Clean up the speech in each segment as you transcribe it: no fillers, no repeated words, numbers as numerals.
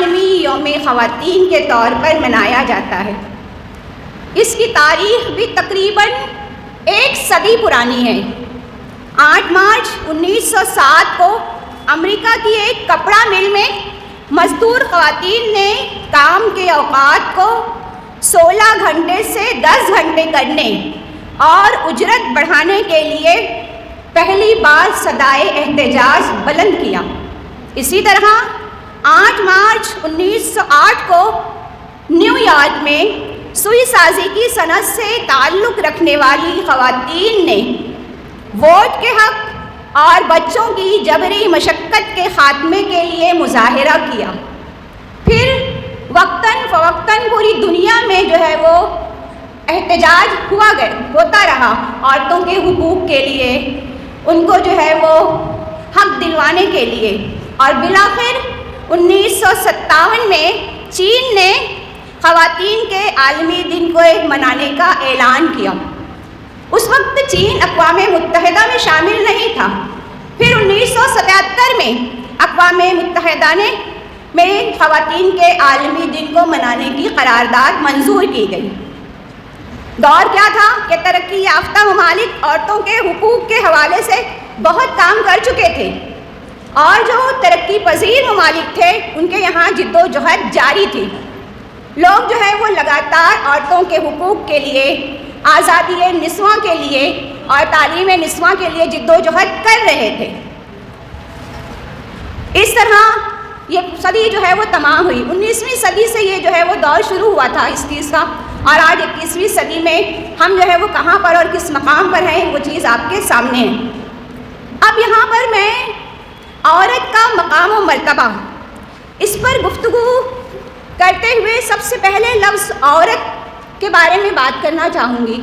عالمی یوم خواتین کے طور پر منایا جاتا ہے۔ اس کی تاریخ بھی تقریباً 1 صدی پرانی ہے۔ 8 مارچ 1907 کو امریکہ کی ایک کپڑا مل میں مزدور خواتین نے کام کے اوقات کو 16 گھنٹے سے 10 گھنٹے کرنے اور اجرت بڑھانے کے لیے پہلی بار صدائے احتجاج بلند کیا۔ اسی طرح 8 مارچ 1908 کو نیو یارک میں سوئی سازی کی صنعت سے تعلق رکھنے والی خواتین نے ووٹ کے حق اور بچوں کی جبری مشقت کے خاتمے کے لیے مظاہرہ کیا۔ پھر وقتاً فوقتاً پوری دنیا میں جو ہے وہ احتجاج ہوتا رہا عورتوں کے حقوق کے لیے، ان کو جو ہے وہ حق دلوانے کے لیے، اور بالآخر 1957 میں چین نے خواتین کے عالمی دن کو منانے کا اعلان کیا۔ اس وقت چین اقوام متحدہ میں شامل نہیں تھا۔ پھر 1977 میں اقوام متحدہ میں خواتین کے عالمی دن کو منانے کی قرارداد منظور کی گئی۔ دور کیا تھا کہ ترقی یافتہ ممالک عورتوں کے حقوق کے حوالے سے بہت کام کر چکے تھے، اور جو ترقی پذیر ممالک تھے ان کے یہاں جد و جہد جاری تھی۔ لوگ جو ہے وہ لگاتار عورتوں کے حقوق کے لیے، آزادی نسواں کے لیے اور تعلیم نسواں کے لیے جد و جہد کر رہے تھے۔ اس طرح یہ صدی جو ہے وہ تمام ہوئی۔ 19ویں صدی سے یہ جو ہے وہ دور شروع ہوا تھا اس چیز کا، اور آج 21ویں صدی میں ہم جو ہے وہ کہاں پر اور کس مقام پر ہیں وہ چیز آپ کے سامنے ہے۔ اب یہاں پر میں عورت کا مقام و مرتبہ اس پر گفتگو کرتے ہوئے سب سے پہلے لفظ عورت کے بارے میں بات کرنا چاہوں گی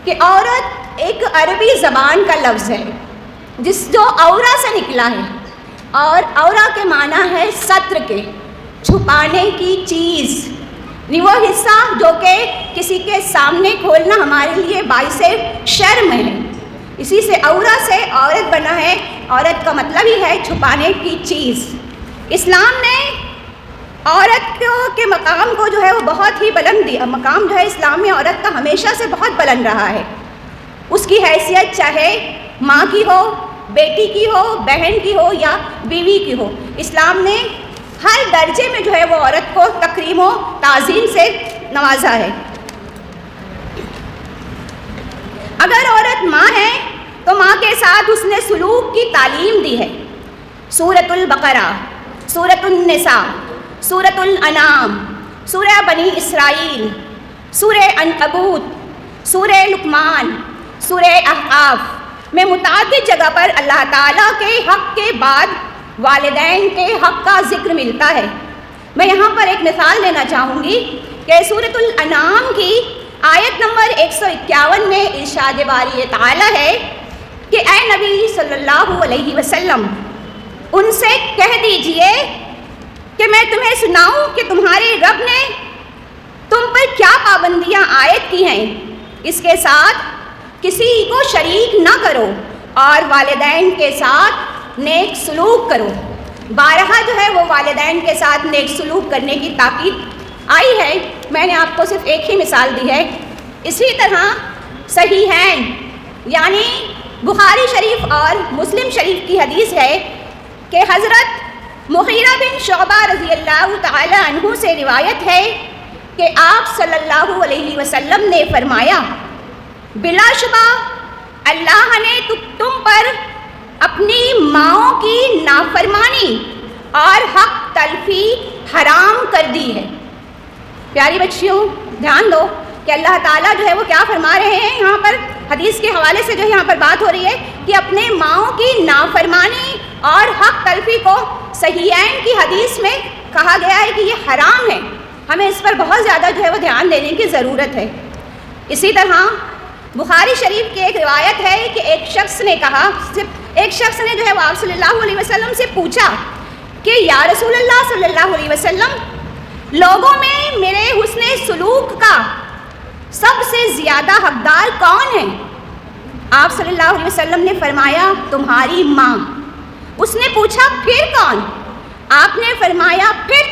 کہ عورت ایک عربی زبان کا لفظ ہے جو عورہ سے نکلا ہے، اور عورہ کے معنی ہے ستر کے، چھپانے کی چیز، وہ حصہ جو کہ کسی کے سامنے کھولنا ہمارے لیے باعث شرم ہے۔ اسی سے عورہ سے عورت بنا ہے۔ عورت کا مطلب ہی ہے چھپانے کی چیز۔ اسلام نے عورت کے مقام کو جو ہے وہ بہت ہی بلند دیا۔ مقام جو ہے اسلام میں عورت کا ہمیشہ سے بہت بلند رہا ہے۔ اس کی حیثیت چاہے ماں کی ہو، بیٹی کی ہو، بہن کی ہو یا بیوی کی ہو، اسلام نے ہر درجے میں جو ہے وہ عورت کو تکریم و تعظیم سے نوازا ہے۔ اگر عورت ماں ہے تو ماں کے ساتھ اس نے سلوک کی تعلیم دی ہے۔ سورۃ البقرہ، سورۃ النساء، سورۃ الانعام، سورہ بنی اسرائیل، سورہ عنکبوت، سورہ لقمان، سورہ احقاف میں متعدد جگہ پر اللہ تعالیٰ کے حق کے بعد والدین کے حق کا ذکر ملتا ہے۔ میں یہاں پر ایک مثال دینا چاہوں گی کہ سورۃ الانعام کی آیت نمبر 151 میں ارشاد باری تعالیٰ ہے کہ اے نبی صلی اللہ علیہ وسلم ان سے کہہ دیجئے کہ میں تمہیں سناؤں کہ تمہارے رب نے تم پر کیا پابندیاں عائد کی ہیں، اس کے ساتھ کسی کو شریک نہ کرو اور والدین کے ساتھ نیک سلوک کرو۔ بارہا جو ہے وہ والدین کے ساتھ نیک سلوک کرنے کی تاکید آئی ہے۔ میں نے آپ کو صرف ایک ہی مثال دی ہے۔ اسی طرح صحیحین یعنی بخاری شریف اور مسلم شریف کی حدیث ہے کہ حضرت مغیرہ بن شعبہ رضی اللہ تعالی عنہ سے روایت ہے کہ آپ صلی اللہ علیہ وسلم نے فرمایا، بلا شبہ اللہ نے تم پر اپنی ماؤں کی نافرمانی اور حق تلفی حرام کر دی ہے۔ پیاری بچیوں دھیان دو کہ اللہ تعالیٰ جو ہے وہ کیا فرما رہے ہیں یہاں پر، حدیث کے حوالے سے جو یہاں پر بات ہو رہی ہے کہ اپنے ماؤں کی نافرمانی اور حق تلفی کو صحیحین کی حدیث میں کہا گیا ہے کہ یہ حرام ہے۔ ہمیں اس پر بہت زیادہ جو ہے وہ دھیان دینے کی ضرورت ہے۔ اسی طرح بخاری شریف کی ایک روایت ہے کہ ایک شخص نے جو ہے وہ آپ صلی اللہ علیہ وسلم سے پوچھا کہ یا رسول اللہ صلی اللہ علیہ وسلم، لوگوں میں میرے حسن سلوک کا سب سے زیادہ حقدار کون ہے؟ آپ صلی اللہ علیہ وسلم نے فرمایا، تمہاری ماں۔ اس نے پوچھا پھر کون؟ آپ نے فرمایا پھر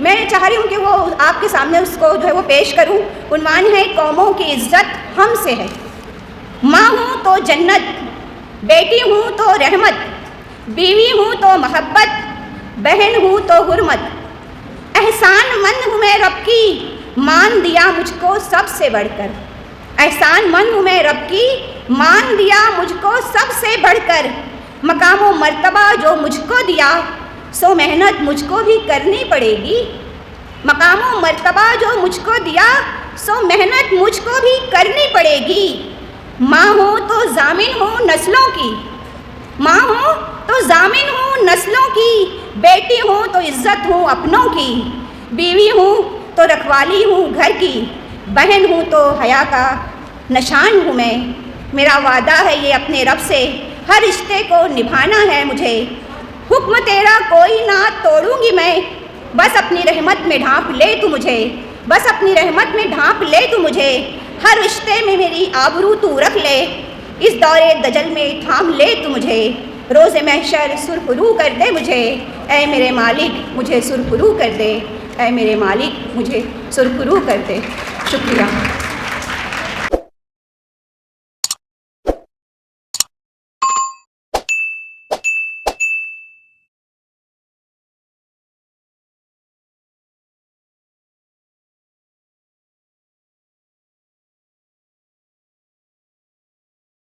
میں چاہ رہی ہوں کہ وہ آپ کے سامنے اس کو جو ہے وہ پیش کروں۔ عنوان ہے قوموں کی عزت ہم سے ہے۔ ماں ہوں تو جنت، بیٹی ہوں تو رحمت، بیوی ہوں تو محبت، بہن ہوں تو حرمت، احسان مند ہوں میں رب کی، مان دیا مجھ کو سب سے بڑھ کر۔ احسان مند ہوں میں رب کی، مان دیا مجھ کو سب سے بڑھ کر۔ مقام و مرتبہ جو مجھ کو دیا، سو محنت مجھ کو بھی کرنی پڑے گی۔ مقام و مرتبہ جو مجھ کو دیا، سو محنت مجھ کو بھی کرنی پڑے گی۔ ماں ہوں تو ضامن ہوں نسلوں کی، ماں ہوں تو ضامن ہوں نسلوں کی، بیٹی ہوں تو عزت ہوں اپنوں کی، بیوی ہوں تو رکھوالی ہوں گھر کی، بہن ہوں تو حیا کا نشان ہوں میں۔ میرا وعدہ ہے یہ اپنے رب سے، ہر رشتے کو نبھانا ہے مجھے۔ حکم تیرا کوئی نہ توڑوں گی میں، بس اپنی رحمت میں ڈھانپ لے تو مجھے، بس اپنی رحمت میں ڈھانپ لے تو مجھے۔ ہر رشتے میں میری آبرو تو رکھ لے، اس دور دجل میں تھام لے تو مجھے۔ روز محشر سرخرو کر دے مجھے، اے میرے مالک مجھے سرخرو کر دے، اے میرے مالک مجھے سرخرو کر دے۔ شکریہ۔